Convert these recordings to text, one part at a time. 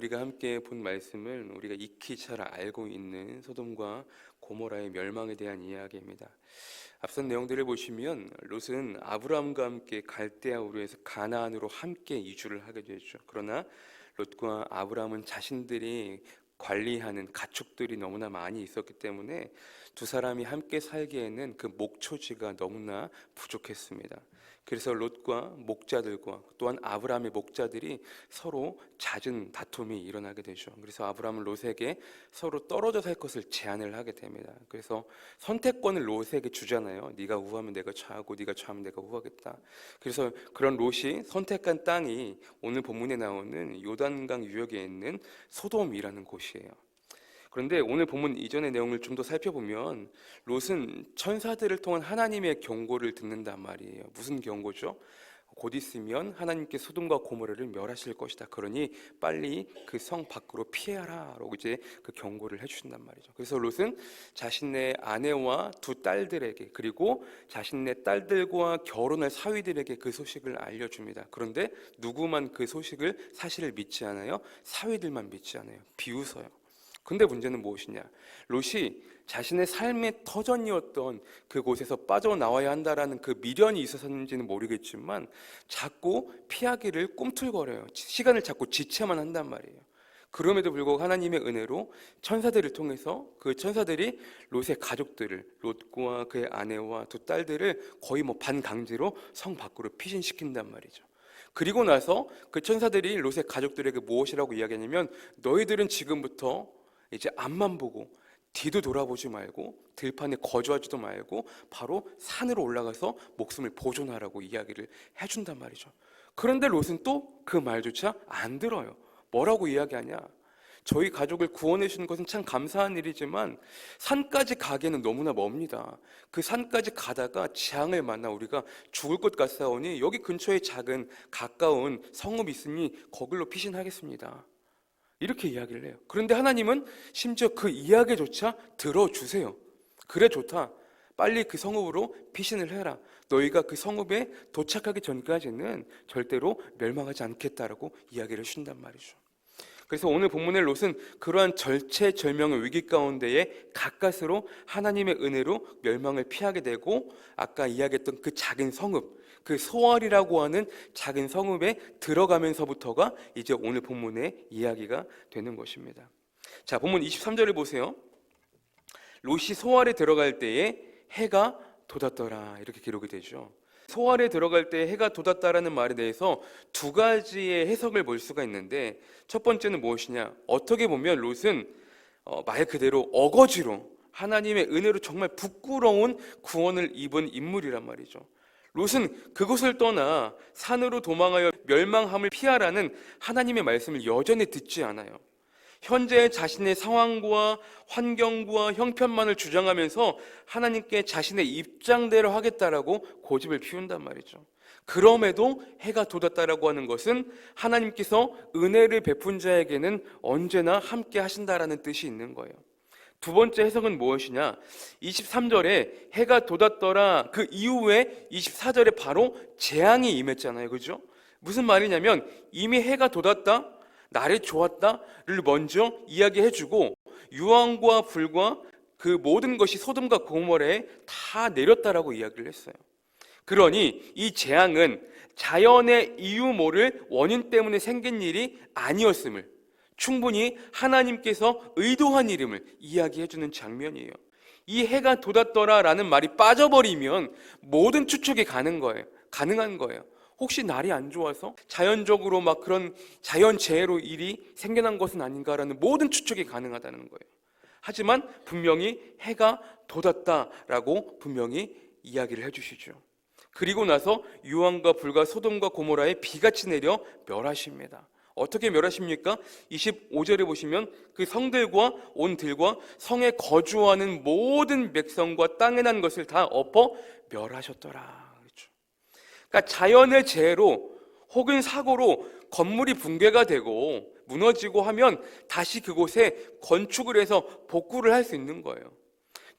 우리가 함께 본 말씀은 우리가 익히 잘 알고 있는 소돔과 고모라의 멸망에 대한 이야기입니다. 앞선 내용들을 보시면 롯은 아브라함과 함께 갈대아 우르에서 가나안으로 함께 이주를 하게 되죠. 그러나 롯과 아브라함은 자신들이 관리하는 가축들이 너무나 많이 있었기 때문에 두 사람이 함께 살기에는 그 목초지가 너무나 부족했습니다. 그래서 롯과 목자들과 또한 아브라함의 목자들이 서로 잦은 다툼이 일어나게 되죠. 그래서 아브라함은 롯에게 서로 떨어져 살 것을 제안을 하게 됩니다. 그래서 선택권을 롯에게 주잖아요. 네가 우하면 내가 좌하고 네가 좌하면 내가 우하겠다. 그래서 그런 롯이 선택한 땅이 오늘 본문에 나오는 요단강 유역에 있는 소돔이라는 곳이에요. 그런데 오늘 본문 이전의 내용을 좀 더 살펴보면 롯은 천사들을 통한 하나님의 경고를 듣는단 말이에요. 무슨 경고죠? 곧 있으면 하나님께 소돔과 고모라를 멸하실 것이다. 그러니 빨리 그 성 밖으로 피해라라고 이제 그 경고를 해주신단 말이죠. 그래서 롯은 자신의 아내와 두 딸들에게 그리고 자신의 딸들과 결혼할 사위들에게 그 소식을 알려줍니다. 그런데 누구만 그 소식을 사실을 믿지 않아요? 사위들만 믿지 않아요. 비웃어요. 근데 문제는 무엇이냐? 롯이 자신의 삶의 터전이었던 그곳에서 빠져나와야 한다라는 그 미련이 있어서인지는 모르겠지만 자꾸 피하기를 꿈틀거려요. 시간을 자꾸 지체만 한단 말이에요. 그럼에도 불구하고 하나님의 은혜로 천사들을 통해서 그 천사들이 롯의 가족들을, 롯과 그의 아내와 두 딸들을 거의 반강제로 성 밖으로 피신시킨단 말이죠. 그리고 나서 그 천사들이 롯의 가족들에게 무엇이라고 이야기하냐면 너희들은 지금부터 이제 앞만 보고 뒤도 돌아보지 말고 들판에 거주하지도 말고 바로 산으로 올라가서 목숨을 보존하라고 이야기를 해준단 말이죠. 그런데 롯은 또 그 말조차 안 들어요. 뭐라고 이야기하냐? 저희 가족을 구원해 주신 것은 참 감사한 일이지만 산까지 가기에는 너무나 멉니다. 그 산까지 가다가 재앙을 만나 우리가 죽을 것 같사오니 여기 근처에 작은 가까운 성읍이 있으니 거길로 피신하겠습니다. 이렇게 이야기를 해요. 그런데 하나님은 심지어 그 이야기조차 들어주세요. 그래 좋다. 빨리 그 성읍으로 피신을 해라. 너희가 그 성읍에 도착하기 전까지는 절대로 멸망하지 않겠다라고 이야기를 해준단 말이죠. 그래서 오늘 본문의 롯은 그러한 절체절명의 위기 가운데에 가까스로 하나님의 은혜로 멸망을 피하게 되고 아까 이야기했던 그 작은 성읍, 그 소알이라고 하는 작은 성읍에 들어가면서부터가 이제 오늘 본문의 이야기가 되는 것입니다. 자, 본문 23절을 보세요. 롯이 소알에 들어갈 때에 해가 돋았더라 이렇게 기록이 되죠. 소알에 들어갈 때 해가 돋았다라는 말에 대해서 두 가지의 해석을 볼 수가 있는데 첫 번째는 무엇이냐? 어떻게 보면 롯은 말 그대로 어거지로 하나님의 은혜로 정말 부끄러운 구원을 입은 인물이란 말이죠. 롯은 그곳을 떠나 산으로 도망하여 멸망함을 피하라는 하나님의 말씀을 여전히 듣지 않아요. 현재 자신의 상황과 환경과 형편만을 주장하면서 하나님께 자신의 입장대로 하겠다라고 고집을 피운단 말이죠. 그럼에도 해가 돋았다라고 하는 것은 하나님께서 은혜를 베푼 자에게는 언제나 함께 하신다라는 뜻이 있는 거예요. 두 번째 해석은 무엇이냐? 23절에 해가 돋았더라 그 이후에 24절에 바로 재앙이 임했잖아요. 그죠? 무슨 말이냐면 이미 해가 돋았다, 날이 좋았다를 먼저 이야기해주고 유황과 불과 그 모든 것이 소돔과 고모라에 다 내렸다라고 이야기를 했어요. 그러니 이 재앙은 자연의 이유 모를 원인 때문에 생긴 일이 아니었음을 충분히 하나님께서 의도한 일임을 이야기해주는 장면이에요. 이 해가 돋았더라라는 말이 빠져버리면 모든 추측이 가능한 거예요. 혹시 날이 안 좋아서 자연적으로 그런 자연재해로 일이 생겨난 것은 아닌가라는 모든 추측이 가능하다는 거예요. 하지만 분명히 해가 돋았다라고 분명히 이야기를 해주시죠. 그리고 나서 유황과 불과 소돔과 고모라에 비같이 내려 멸하십니다. 어떻게 멸하십니까? 25절에 보시면 그 성들과 온 들과 성에 거주하는 모든 백성과 땅에 난 것을 다 엎어 멸하셨더라. 그렇죠. 그러니까 자연의 재해로 혹은 사고로 건물이 붕괴가 되고 무너지고 하면 다시 그곳에 건축을 해서 복구를 할 수 있는 거예요.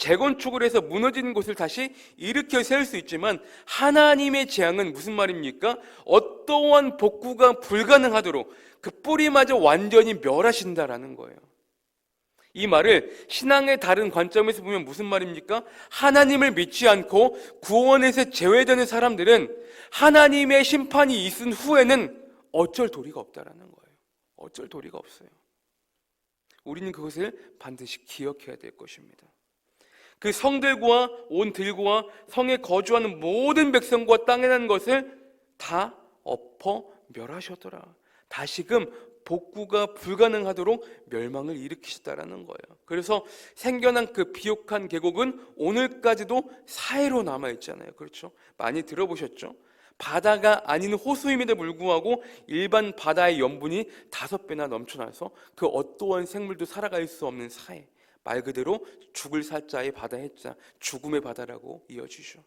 재건축을 해서 무너진 곳을 다시 일으켜 세울 수 있지만 하나님의 재앙은 무슨 말입니까? 어떠한 복구가 불가능하도록 그 뿌리마저 완전히 멸하신다라는 거예요. 이 말을 신앙의 다른 관점에서 보면 무슨 말입니까? 하나님을 믿지 않고 구원에서 제외되는 사람들은 하나님의 심판이 있은 후에는 어쩔 도리가 없다라는 거예요. 어쩔 도리가 없어요. 우리는 그것을 반드시 기억해야 될 것입니다. 그 성들과 온 들과 성에 거주하는 모든 백성과 땅에 난 것을 다 엎어 멸하셨더라. 다시금 복구가 불가능하도록 멸망을 일으키셨다라는 거예요. 그래서 생겨난 그 비옥한 계곡은 오늘까지도 사해로 남아있잖아요. 그렇죠? 많이 들어보셨죠? 바다가 아닌 호수임에도 불구하고 일반 바다의 염분이 5배나 넘쳐나서 그 어떠한 생물도 살아갈 수 없는 사해, 말 그대로 죽을 살자의 바다 해자, 죽음의 바다라고 이어지죠.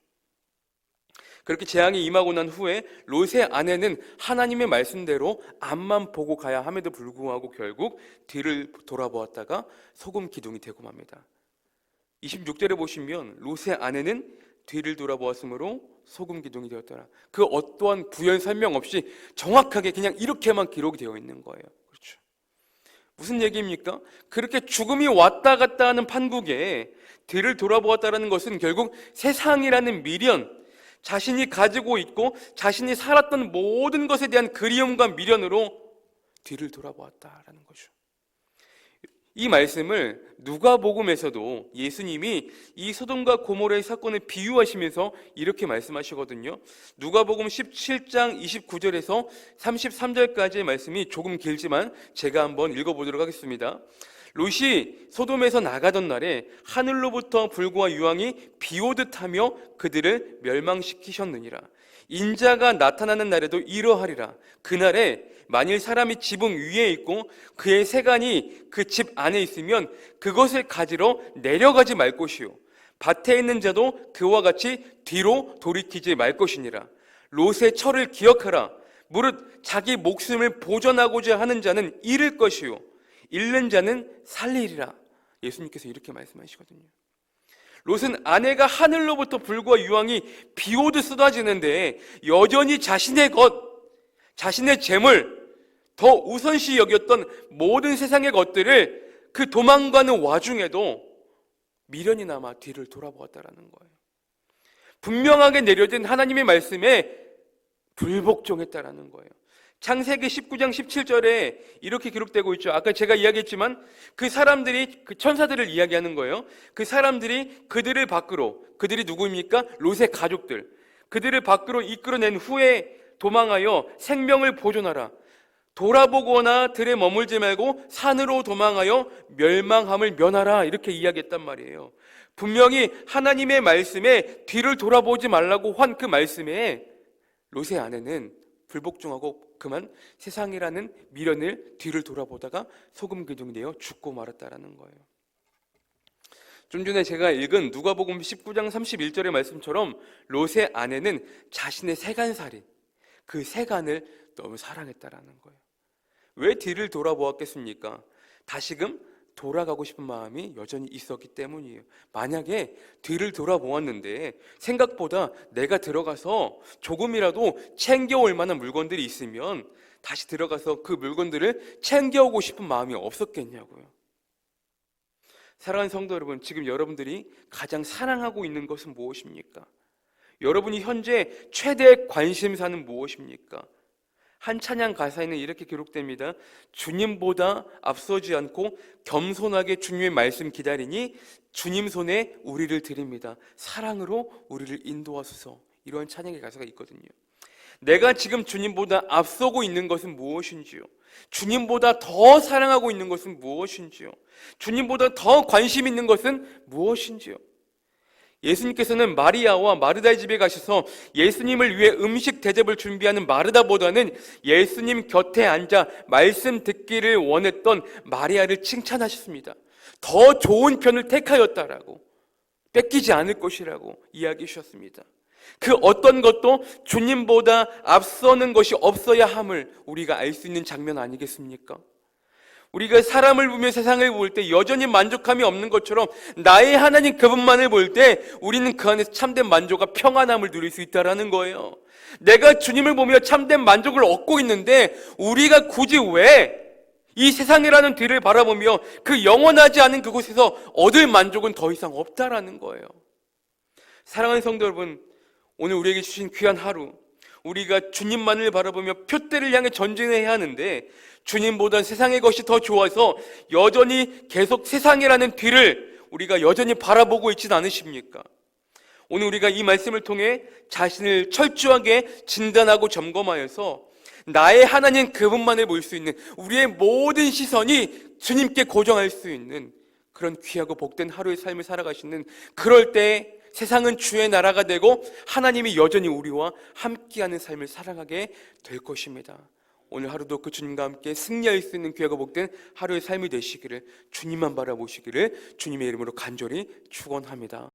그렇게 재앙이 임하고 난 후에 롯의 아내는 하나님의 말씀대로 앞만 보고 가야 함에도 불구하고 결국 뒤를 돌아보았다가 소금 기둥이 되고 맙니다. 26절에 보시면 롯의 아내는 뒤를 돌아보았으므로 소금 기둥이 되었더라. 그 어떠한 부연 설명 없이 정확하게 그냥 이렇게만 기록이 되어 있는 거예요. 그렇죠? 무슨 얘기입니까? 그렇게 죽음이 왔다 갔다 하는 판국에 뒤를 돌아보았다는 것은 결국 세상이라는 미련, 자신이 가지고 있고 자신이 살았던 모든 것에 대한 그리움과 미련으로 뒤를 돌아보았다라는 거죠. 이 말씀을 누가복음에서도 예수님이 이 소돔과 고모라의 사건을 비유하시면서 이렇게 말씀하시거든요. 누가복음 17장 29절에서 33절까지의 말씀이 조금 길지만 제가 한번 읽어보도록 하겠습니다. 롯이 소돔에서 나가던 날에 하늘로부터 불과 유황이 비오듯 하며 그들을 멸망시키셨느니라. 인자가 나타나는 날에도 이러하리라. 그날에 만일 사람이 지붕 위에 있고 그의 세간이 그 집 안에 있으면 그것을 가지러 내려가지 말 것이요 밭에 있는 자도 그와 같이 뒤로 돌이키지 말 것이니라. 롯의 철을 기억하라. 무릇 자기 목숨을 보존하고자 하는 자는 잃을 것이요 잃는 자는 살리리라. 예수님께서 이렇게 말씀하시거든요. 롯은 아내가 하늘로부터 불과 유황이 비오듯 쏟아지는데 여전히 자신의 것, 자신의 재물, 더 우선시 여겼던 모든 세상의 것들을 그 도망가는 와중에도 미련이 남아 뒤를 돌아보았다라는 거예요. 분명하게 내려진 하나님의 말씀에 불복종했다라는 거예요. 창세기 19장 17절에 이렇게 기록되고 있죠. 아까 제가 이야기했지만 그 사람들이 그 천사들을 이야기하는 거예요. 그 사람들이 그들을 밖으로, 그들이 누구입니까? 롯의 가족들. 그들을 밖으로 이끌어낸 후에 도망하여 생명을 보존하라. 돌아보거나 들에 머물지 말고 산으로 도망하여 멸망함을 면하라. 이렇게 이야기했단 말이에요. 분명히 하나님의 말씀에 뒤를 돌아보지 말라고 한 그 말씀에 롯의 아내는 불복종하고 그만 세상이라는 미련을 뒤를 돌아보다가 소금 기둥이 되어 죽고 말았다라는 거예요. 좀 전에 제가 읽은 누가복음 19장 31절의 말씀처럼 롯의 아내는 자신의 세간살이, 그 세간을 너무 사랑했다라는 거예요. 왜 뒤를 돌아보았겠습니까? 다시금 돌아가고 싶은 마음이 여전히 있었기 때문이에요. 만약에 뒤를 돌아보았는데 생각보다 내가 들어가서 조금이라도 챙겨올 만한 물건들이 있으면 다시 들어가서 그 물건들을 챙겨오고 싶은 마음이 없었겠냐고요. 사랑하는 성도 여러분, 지금 여러분들이 가장 사랑하고 있는 것은 무엇입니까? 여러분이 현재 최대 관심사는 무엇입니까? 한 찬양 가사에는 이렇게 기록됩니다. 주님보다 앞서지 않고 겸손하게 주님의 말씀 기다리니 주님 손에 우리를 드립니다. 사랑으로 우리를 인도하소서. 이러한 찬양의 가사가 있거든요. 내가 지금 주님보다 앞서고 있는 것은 무엇인지요? 주님보다 더 사랑하고 있는 것은 무엇인지요? 주님보다 더 관심 있는 것은 무엇인지요? 예수님께서는 마리아와 마르다의 집에 가셔서 예수님을 위해 음식 대접을 준비하는 마르다보다는 예수님 곁에 앉아 말씀 듣기를 원했던 마리아를 칭찬하셨습니다. 더 좋은 편을 택하였다라고, 뺏기지 않을 것이라고 이야기해 주셨습니다. 그 어떤 것도 주님보다 앞서는 것이 없어야 함을 우리가 알 수 있는 장면 아니겠습니까? 우리가 사람을 보며 세상을 볼 때 여전히 만족함이 없는 것처럼 나의 하나님 그분만을 볼 때 우리는 그 안에서 참된 만족과 평안함을 누릴 수 있다라는 거예요. 내가 주님을 보며 참된 만족을 얻고 있는데 우리가 굳이 왜 이 세상이라는 뒤를 바라보며 그 영원하지 않은 그곳에서 얻을 만족은 더 이상 없다라는 거예요. 사랑하는 성도 여러분, 오늘 우리에게 주신 귀한 하루, 우리가 주님만을 바라보며 표대를 향해 전진해야 하는데 주님보단 세상의 것이 더 좋아서 여전히 계속 세상이라는 뒤를 우리가 여전히 바라보고 있지는 않으십니까? 오늘 우리가 이 말씀을 통해 자신을 철저하게 진단하고 점검하여서 나의 하나님 그분만을 볼 수 있는, 우리의 모든 시선이 주님께 고정할 수 있는 그런 귀하고 복된 하루의 삶을 살아가시는, 그럴 때 세상은 주의 나라가 되고 하나님이 여전히 우리와 함께하는 삶을 살아가게 될 것입니다. 오늘 하루도 그 주님과 함께 승리할 수 있는 귀하고 복된 하루의 삶이 되시기를, 주님만 바라보시기를 주님의 이름으로 간절히 축원합니다.